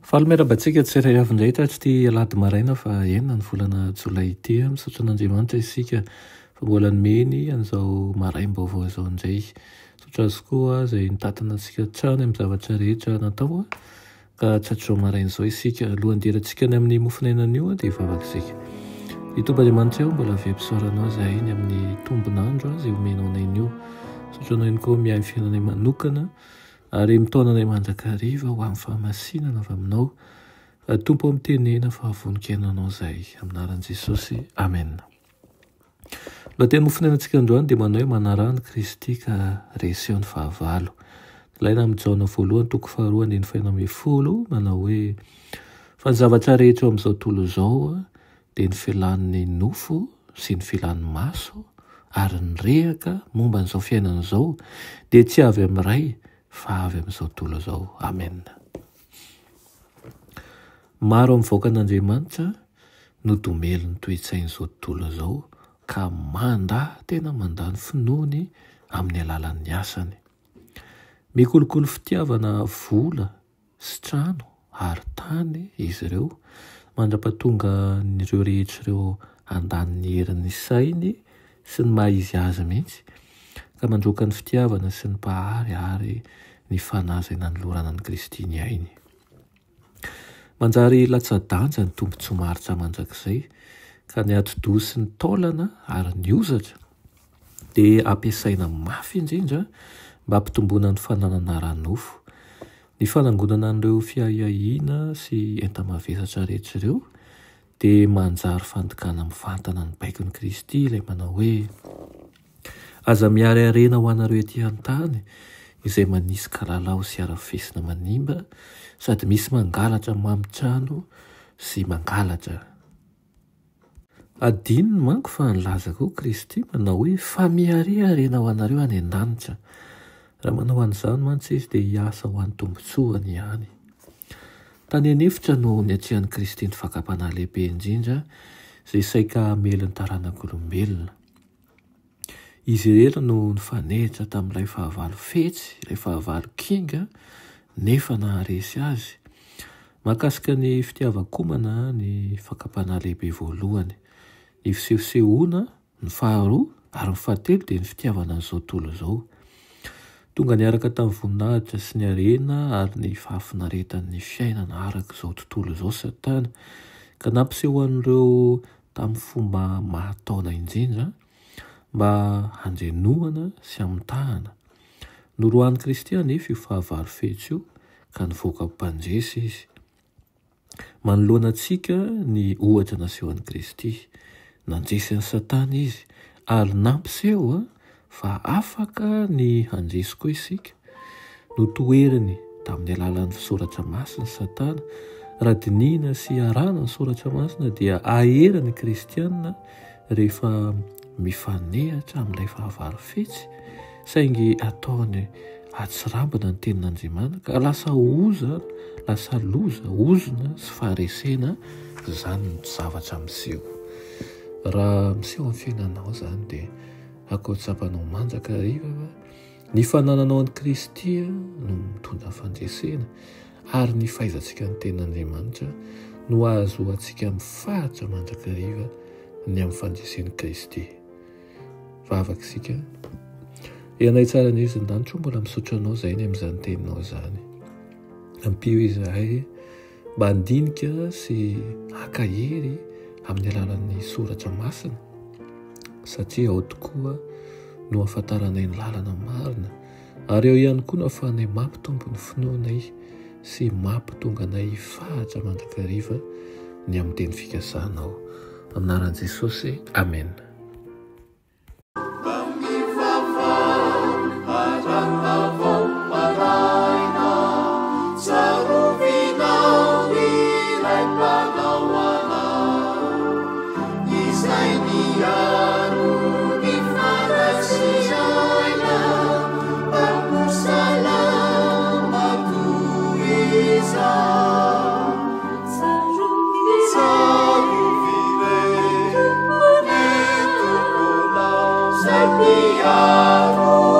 Fahalomerabantsika tsy iray avindray ty alady maraina fa enina ny volana jolay ity misaotra an'Andriamanitra isika fa mbola nomeny an'izao maraim-baovao izao indray. Misaotra azy koa izay nitatana antsika hatrany amin'ny zavatra rehetra natao ka tratro marain'izao isika. Alohan'ny hidirantsika ny amin'ny mofonainan'io dia hivavaka isika. Ny Tompon'Andriamanitra eo mbola avy-ampisaoranao izahay ny amin'ny tombon'andro izay omenao anay io. Misaotra anao ihany koa miahy ny fiainanay manokana ary mitaonanay mandrakariva ho amin'ny fahamasinana avy aminao. Tompo amin'ny tenena fa voninkenanao izahay amin'ny anaran'i Jesosy. Amen. Lohateny mofinainantsika androany dia manao hoe manarahana Kristy ka reseho ny fahavalo. Ilaina amin'ny Jaona voalohany toko faharoa andiny fahaenina ambin'ny folo manao hoe fa ny zavatra rehetra eo amin'izao tontolo izao dia ny fialan'ny nofo sy ny fialan'ny maso ary ny rehaka momba n'izao fiainana izao dia tsy avy amin'ny ray fa avy amin'izao tontolo izao. Amen. Maro amin'ny vaokan'Andriamanitra no domely ny toe-tsain'izao tontolo izao ka tena mandany finoany amin'ny alalan'ny asany. Mikolokolo fitiavana vola sy trano ary tany izy ireo, mandra-pahatonga ireo rehetra ireo handany ny herin'ny sainy sy ny maha izy azy mihitsy ka mandroaka ny fitiavana sy ny mpahary ary ny fanahy izay nanolorana ny Kristy ny ainy. Manjary latsa-danja ny tombontsoa maharitra mandrakizay ka ny ati-doha sy ny taolana ary ny ozatra dia ampiasaina mafy indrindra mba hampitomboana ny fananana ara-nofo. Ny fanangonana an'ireo fiahiahiana sy enta-mavesatra rehetra ireo dia manjary fandokana mivantana ny baikon'i Kristy ilay manao hoe aza miary harena ho anareo etỳ an-tany izay manisy kalalao sy arafesina manimba sady misy mangalatra mamitrano sy mangalatra. Adinony manko fa nilaza koa Kristy manao hoe fa miary harena ho anareo any an-danitra. Raha manao an'izany mantsy izy dia hiasa ho an'ny tombotsoany ihany. Tany anefitra no niatrehan'i Kristy ny fakapanahy lehibe indrindra izay saika hamely ny taranak'olombelona. Izy ireny no nifanehitra tamin'ilay fahavalo fetsy, ilay fahavalo kinga nefa naharesy azy. Mahakasika ny fitiavan-komana ny fakapanahy lehibe voalohany, ny fisehosehoana, ny faharoa ary ny fahatelo dia ny fitiavana an'izao tontolo izao. Tonga niaraka tamin'ny voninahitra sy ny harena ary ny fahafinaretan'ny fiainana araka izao tontolo izao Satana ka nampiseho an'ireo tamin'ny fomba mahataona indrindra mba handrenoana sy hamitahana. Norohan'i Kristy anefa io fahavalo fetsy io ka nivoaka mpanjesy izy. Manoloana antsika ny ohatra nasehon'i Kristy. Nandresy an'i Satana izy ary nampiseho fa afaka ny handresy koa isika. Notoeriny tamin'ny alalan'ny soratra masina Satana, raha dinihina sy arahana ny soratra masina dia aheriny kristianina rehefa mifanehatra amin'ilay fahavalo fetsy saingy ataony atsirambina ny tenin'Andriamanitra ka lasa loza, ozona sy faharesena izany ny zavatra miseho. Raha miseho amin'ny fiainanao izany dia akoatsapanao manjakariva fa ny fanananao an'i Kristy no mitondra fandresena ary ny fahaizantsika ny tenin'Andriamanitra no azo antsika mifahatra mandrakariva ny amin'ny fandresen'i Kristy. Vavaka isika. Ianay tsara ny izy ny-danitro mbola misaotra anao izay ny amin'izany teninao izany. Ampio izahay mba handinika sy hakahery amin'ny alalan'ny soratra masina satria ao tokoa no ahafantaranay ny lalana marina ary eo ihany koa no ahafahanay mampitombo ny finoanay sy mampitonga anay hifahatra mandrakariva ny amin'ny teny fikasanao. Amin'ny anaran'i Jesosy. Amen. Saruvi miaro